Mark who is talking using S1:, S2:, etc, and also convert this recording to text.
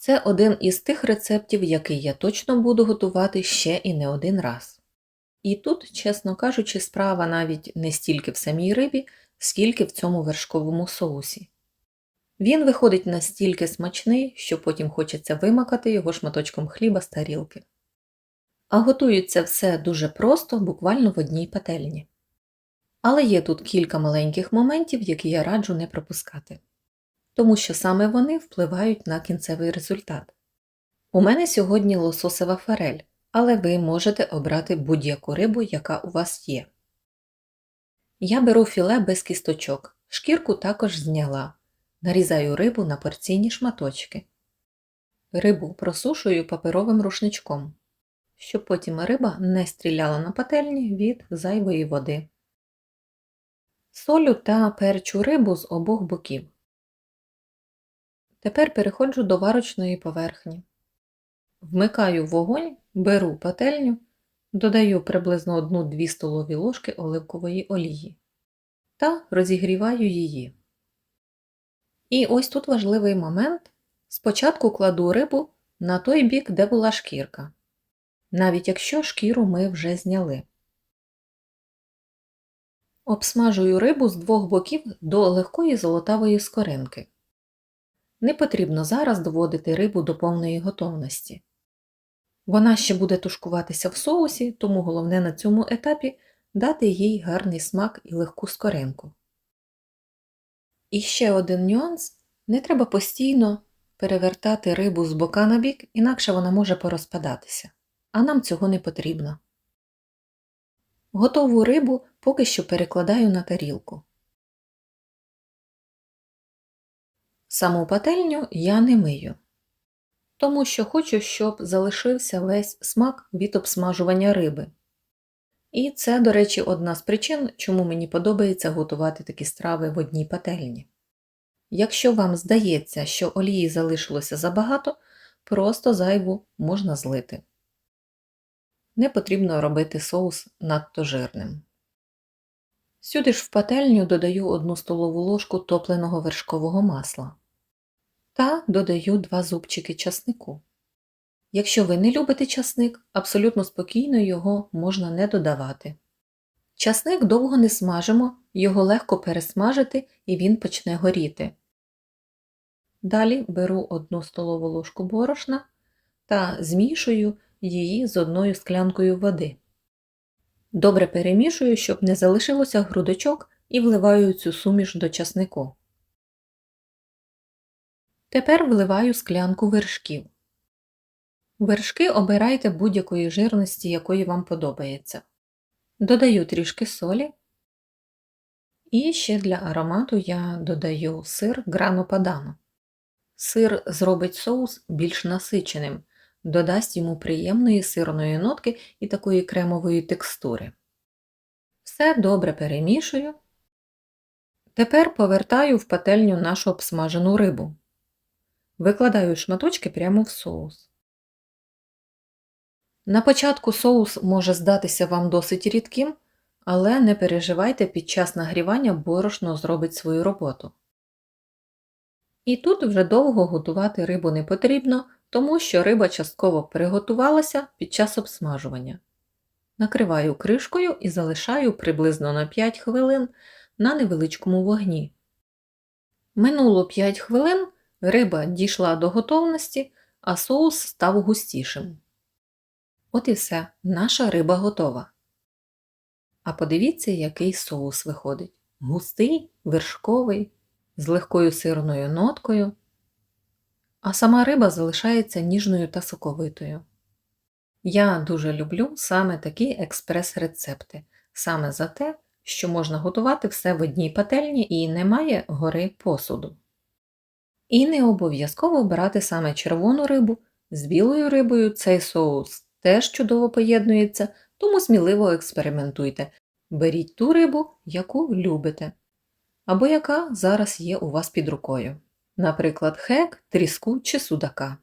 S1: Це один із тих рецептів, який я точно буду готувати ще і не один раз. І тут, чесно кажучи, справа навіть не стільки в самій рибі, скільки в цьому вершковому соусі. Він виходить настільки смачний, що потім хочеться вимакати його шматочком хліба з тарілки. А готується все дуже просто, буквально в одній пательні. Але є тут кілька маленьких моментів, які я раджу не пропускати. Тому що саме вони впливають на кінцевий результат. У мене сьогодні лососева форель, але ви можете обрати будь-яку рибу, яка у вас є. Я беру філе без кісточок, шкірку також зняла. Нарізаю рибу на порційні шматочки. Рибу просушую паперовим рушничком, щоб потім риба не стріляла на пательні від зайвої води. Солю та перчу рибу з обох боків. Тепер переходжу до варочної поверхні. Вмикаю вогонь, беру пательню, додаю приблизно 1-2 столові ложки оливкової олії та розігріваю її. І ось тут важливий момент. Спочатку кладу рибу на той бік, де була шкірка, навіть якщо шкіру ми вже зняли. Обсмажую рибу з двох боків до легкої золотавої скоринки. Не потрібно зараз доводити рибу до повної готовності. Вона ще буде тушкуватися в соусі, тому головне на цьому етапі дати їй гарний смак і легку скоринку. І ще один нюанс – не треба постійно перевертати рибу з бока на бік, інакше вона може порозпадатися, а нам цього не потрібно. Готову рибу поки що перекладаю на тарілку. Саму пательню я не мию, тому що хочу, щоб залишився весь смак від обсмажування риби. І це, до речі, одна з причин, чому мені подобається готувати такі страви в одній пательні. Якщо вам здається, що олії залишилося забагато, просто зайву можна злити. Не потрібно робити соус надто жирним. Сюди ж в пательню додаю 1 столову ложку топленого вершкового масла та додаю 2 зубчики часнику. Якщо ви не любите часник, абсолютно спокійно його можна не додавати. Часник довго не смажимо, його легко пересмажити і він почне горіти. Далі беру 1 столову ложку борошна та змішую її з 1 склянкою води. Добре перемішую, щоб не залишилося грудочок, і вливаю цю суміш до часнику. Тепер вливаю склянку вершків. Вершки обирайте будь-якої жирності, якої вам подобається. Додаю трішки солі. І ще для аромату я додаю сир Grana Padano. Сир зробить соус більш насиченим, додасть йому приємної сирної нотки і такої кремової текстури. Все добре перемішую. Тепер повертаю в пательню нашу обсмажену рибу. Викладаю шматочки прямо в соус. На початку соус може здатися вам досить рідким, але не переживайте, під час нагрівання борошно зробить свою роботу. І тут вже довго готувати рибу не потрібно, тому що риба частково приготувалася під час обсмажування. Накриваю кришкою і залишаю приблизно на 5 хвилин на невеличкому вогні. Минуло 5 хвилин, риба дійшла до готовності, а соус став густішим. От і все, наша риба готова. А подивіться, який соус виходить. Густий, вершковий, з легкою сирною ноткою. А сама риба залишається ніжною та соковитою. Я дуже люблю саме такі експрес-рецепти. Саме за те, що можна готувати все в одній пательні і немає гори посуду. І не обов'язково брати саме червону рибу. З білою рибою цей соус теж чудово поєднується, тому сміливо експериментуйте. Беріть ту рибу, яку любите, або яка зараз є у вас під рукою. Наприклад, хек, тріску чи судака.